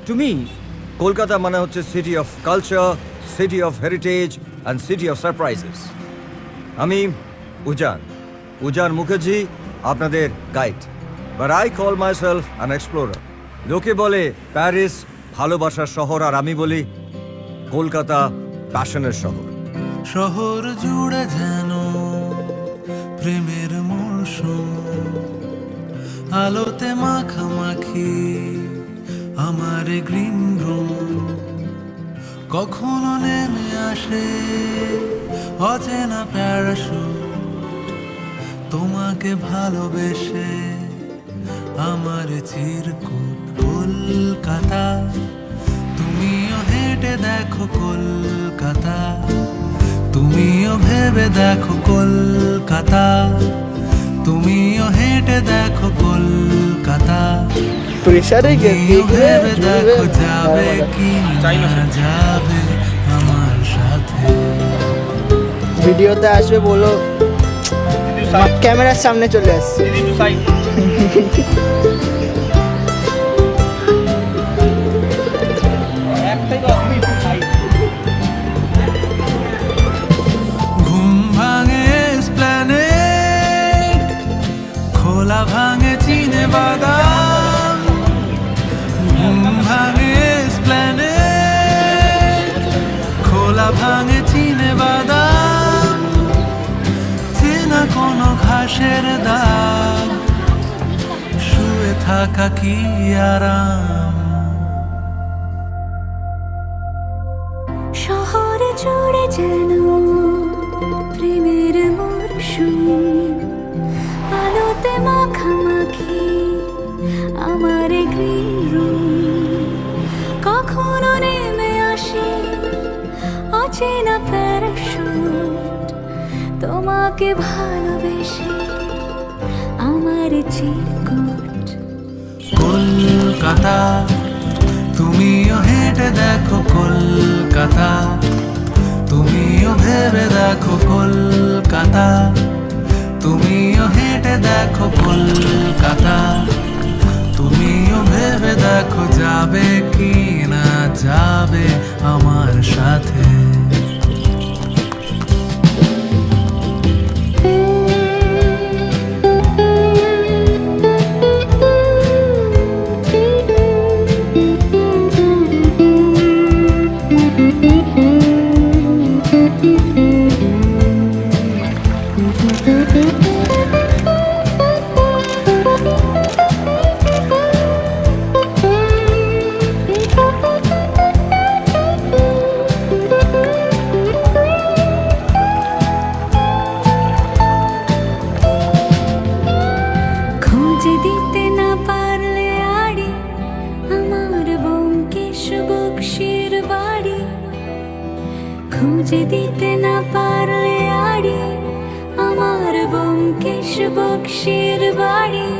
To me, Kolkata মানে হচ্ছে city of culture, city of heritage and city of surprises. আমি উজান মুখার্জি আপনাদের guide, but I call myself an explorer. লোকে বলে Paris ভালোবাসার শহর, আর আমি বলি কলকাতা প্যাশনের শহর। শহর জুড়ে যেন প্রেমের মৌসুম, আলোতে মাখামাখি আমার গ্রিন রুম। কখনো নেমে আসে অচেনা প্যারাশুট, তোমাকে ভালোবেসে আমার চিরকুট। কলকাতা তুমিও হেঁটে দেখো, কলকাতা তুমিও ভেবে দেখো, কলকাতা তুমিও হেঁটে দেখো, কলকাতা তুমিও ভেবে দেখো, যাবে কি না যাবে আমার সাথে। ভিডিওতে আসবে বলো, ক্যামেরার সামনে চলে আসছে। ঘুম ভাঙে এসপ্ল্যানেড, খোলা ভাঙে চিনে বাদাম। ঘুম ভাঙে এসপ্ল্যানেড, খোলা ভাঙে চিনে বাদাম। চেনা কোনো ঘাসের দাগ, শুয়ে থাকা কি আরাম। শহর জুড়ে যেন প্রেমের মরশুম, আলোতে মাখামাখি আমার গ্রিন রুম। কখনো নেমে আসে অচেনা প্যারাশুট, তোমাকে ভালোবেসে আমার চিরকুট। কলকাতা তুমিও হেঁটে দেখো, কলকাতা তুমিও ভেবে দেখো, কলকাতা তুমিও হেঁটে দেখো, কলকাতা তুমিও ভেবে দেখো, যাবে কি না যাবে আমার সাথে। খুঁজে দিতে না পারলে আড়ি আমার ব্যোমকেশ বক্সির বাড়ি।